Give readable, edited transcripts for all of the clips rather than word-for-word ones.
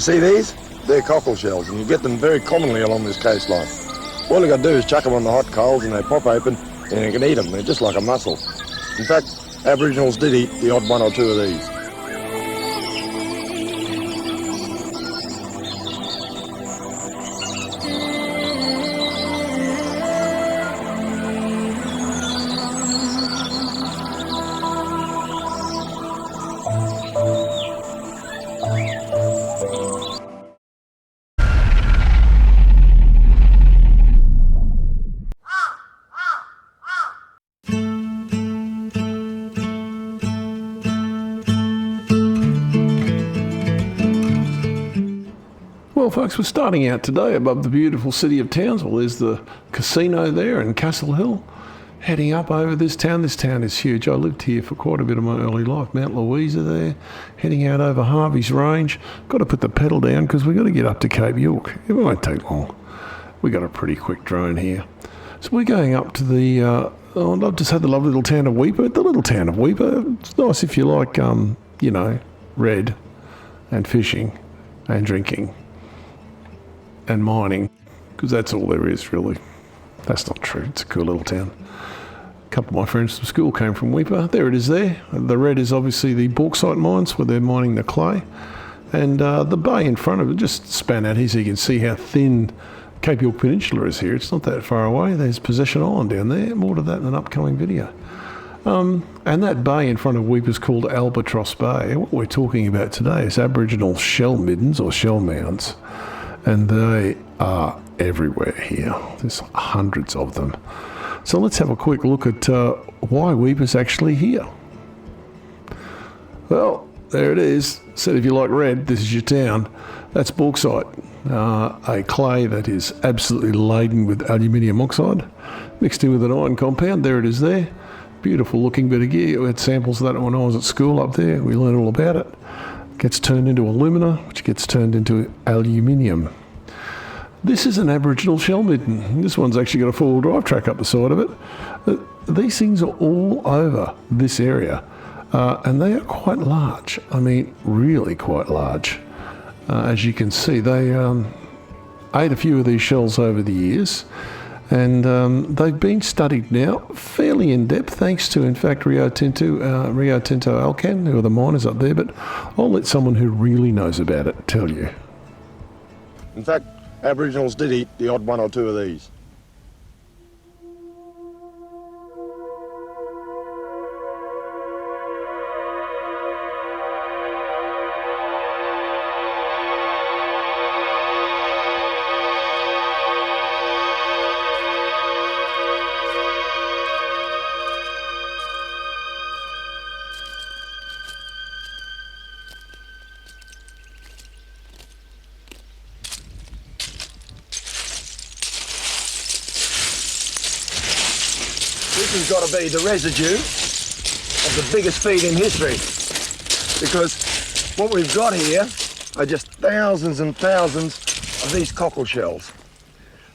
You see these? They're cockle shells, and you get them very commonly along this coastline. All you got to do is chuck them on the hot coals and they pop open and you can eat them. They're just like a mussel. In fact, Aboriginals did eat the odd one or two of these. Well, folks, we're starting out today above the beautiful city of Townsville. There's the casino there in Castle Hill. Heading up over this town. This town is huge. I lived here for quite a bit of my early life. Mount Louisa there. Heading out over Harvey's Range. Got to put the pedal down because we've got to get up to Cape York. It won't take long. We got a pretty quick drone here. So we're going up to the, I've just had the lovely little town of Weipa. The little town of Weipa. It's nice if you like, red and fishing and drinking and mining, because that's all there is really. That's not true. It's a cool little town. A couple of my friends from school came from Weipa. There it is there. The red is obviously the bauxite mines where they're mining the clay. And the bay in front of it, just span out here so you can see how thin Cape York Peninsula is here. It's not that far away. There's Possession Island down there. More to that in an upcoming video. And that bay in front of Weipa is called Albatross Bay. What we're talking about today is Aboriginal shell middens or shell mounds. And they are everywhere here. There's hundreds of them. So let's have a quick look at why Weipa's actually here. Well, there it is. Said if you like red, this is your town. That's bauxite, a clay that is absolutely laden with aluminium oxide, mixed in with an iron compound. There it is there. Beautiful looking bit of gear. We had samples of that when I was at school up there. We learned all about it. Gets turned into alumina, which gets turned into aluminium. This is an Aboriginal shell midden. This one's actually got a four-wheel drive track up the side of it. These things are all over this area, and they are quite large. I mean, really quite large. As you can see, they ate a few of these shells over the years, and they've been studied now fairly in depth, thanks to, in fact, Rio Tinto Alcan, who are the miners up there, but I'll let someone who really knows about it tell you. In fact, Aboriginals did eat the odd one or two of these. This has got to be the residue of the biggest feed in history, because what we've got here are just thousands and thousands of these cockle shells,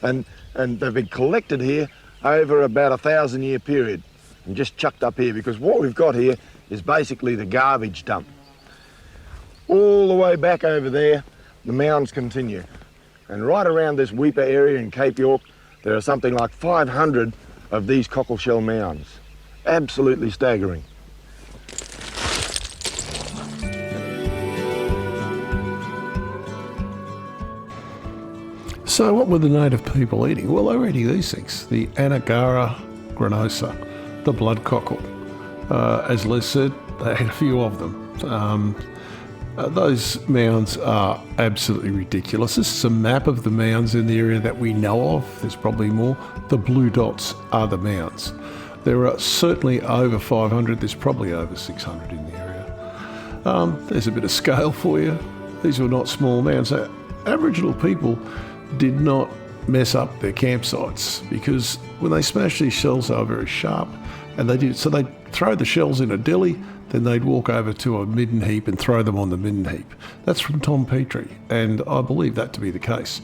and they've been collected here over about a 1,000-year period and just chucked up here, because what we've got here is basically the garbage dump. All the way back over there, the mounds continue, and right around this Weipa area in Cape York, there are something like 500 of these cockle shell mounds. Absolutely staggering. So what were the native people eating? Well, they were eating these things. The Anagara granosa, the blood cockle. As Les said, they had a few of them. Those mounds are absolutely ridiculous. This is a map of the mounds in the area that we know of. There's probably more. The blue dots are the mounds. There are certainly over 500. There's probably over 600 in the area. There's a bit of scale for you. These were not small mounds. Aboriginal people did not mess up their campsites, because when they smashed these shells, they were very sharp, and they'd throw the shells in a dilly. Then they'd walk over to a midden heap and throw them on the midden heap. That's from Tom Petrie, and I believe that to be the case,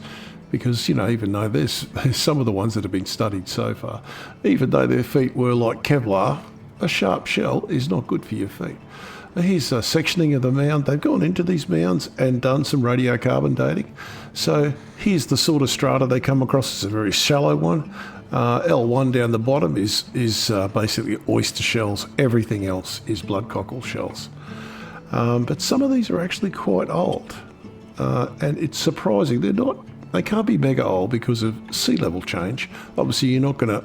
because, even though there's some of the ones that have been studied so far, even though their feet were like Kevlar, a sharp shell is not good for your feet. Here's a sectioning of the mound. They've gone into these mounds and done some radiocarbon dating. So here's the sort of strata they come across. It's a very shallow one. L1 down the bottom is basically oyster shells. Everything else is blood cockle shells. But some of these are actually quite old. And it's surprising. They can't be mega old because of sea level change. Obviously, you're not going to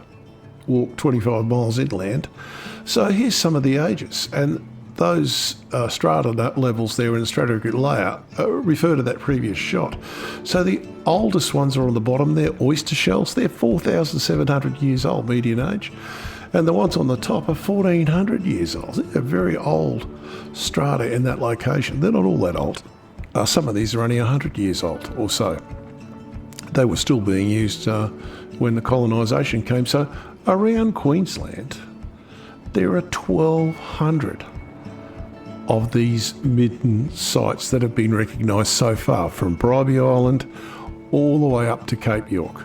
walk 25 miles inland. So here's some of the ages. And those strata levels there in the stratigraphic layer refer to that previous shot. So the oldest ones are on the bottom. They're oyster shells. They're 4,700 years old, median age. And the ones on the top are 1,400 years old. They're very old strata in that location. They're not all that old. Some of these are only 100 years old or so. They were still being used when the colonisation came. So around Queensland, there are 1,200 of these midden sites that have been recognised so far, from Bribie Island all the way up to Cape York.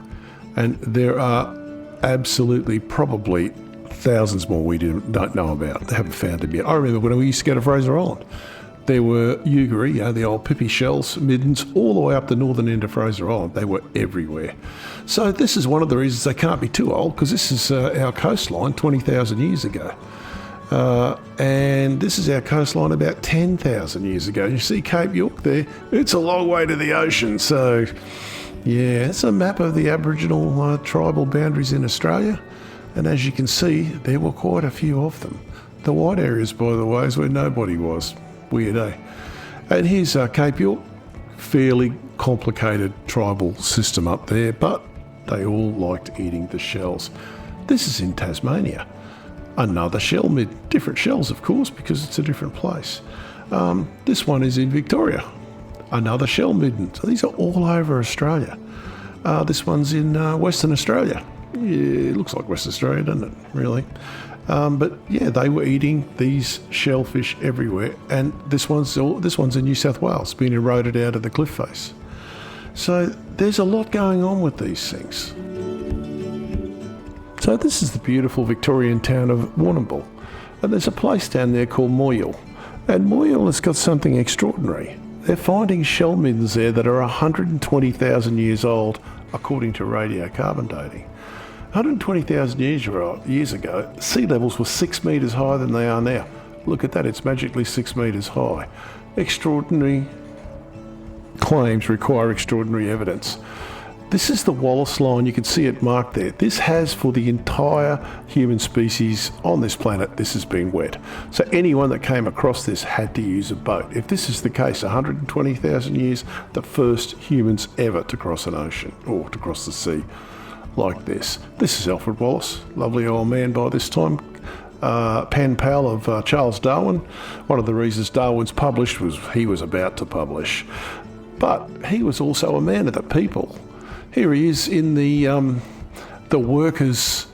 And there are absolutely probably thousands more we don't know about. They haven't found them yet. I remember when we used to go to Fraser Island, there were Ugury, the old pippy shells, middens, all the way up the northern end of Fraser Island. They were everywhere. So this is one of the reasons they can't be too old, because this is our coastline 20,000 years ago. And this is our coastline about 10,000 years ago. You see Cape York there? It's a long way to the ocean. So, yeah, it's a map of the Aboriginal tribal boundaries in Australia. And as you can see, there were quite a few of them. The white areas, by the way, is where nobody was. Weird, eh? And here's Cape York. Fairly complicated tribal system up there, but they all liked eating the shells. This is in Tasmania. Another shell midden. Different shells, of course, because it's a different place. This one is in Victoria. Another shell midden. So these are all over Australia. This one's in Western Australia. Yeah, it looks like Western Australia, doesn't it? Really? But yeah, they were eating these shellfish everywhere, and this one's in New South Wales, being eroded out of the cliff face. So there's a lot going on with these things. So this is the beautiful Victorian town of Warrnambool, and there's a place down there called Moyule, and Moyule has got something extraordinary. They're finding shell middens there that are 120,000 years old, according to radiocarbon dating. 120,000 years ago, sea levels were 6 metres higher than they are now. Look at that, it's magically 6 metres high. Extraordinary claims require extraordinary evidence. This is the Wallace line, you can see it marked there. This has, for the entire human species on this planet, this has been wet. So anyone that came across this had to use a boat. If this is the case, 120,000 years, the first humans ever to cross an ocean, or to cross the sea like this. This is Alfred Wallace, lovely old man by this time, pen pal of Charles Darwin. One of the reasons Darwin's published was he was about to publish. But he was also a man of the people. Here he is in the Workers'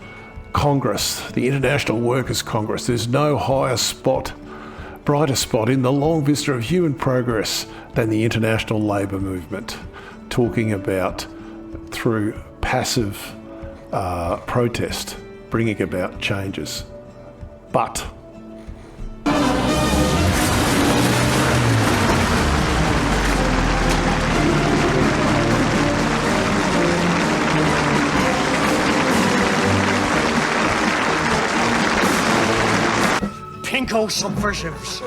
Congress, the International Workers' Congress. There's no higher spot, brighter spot in the long vista of human progress than the international labour movement, talking about, through passive protest, bringing about changes. But pinko subversives,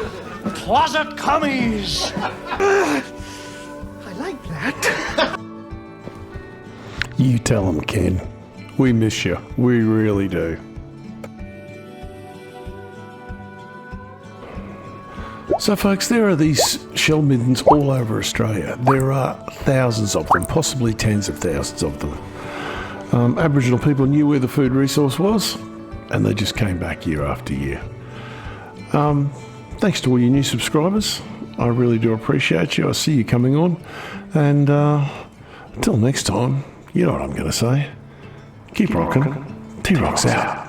closet commies. I like that. you tell them, Ken. We miss you. We really do. So folks, there are these shell middens all over Australia. There are thousands of them, possibly tens of thousands of them. Aboriginal people knew where the food resource was, and they just came back year after year. Thanks to all you new subscribers. I really do appreciate you. I see you coming on. And until next time, you know what I'm going to say. Keep rocking. T-Rock's out.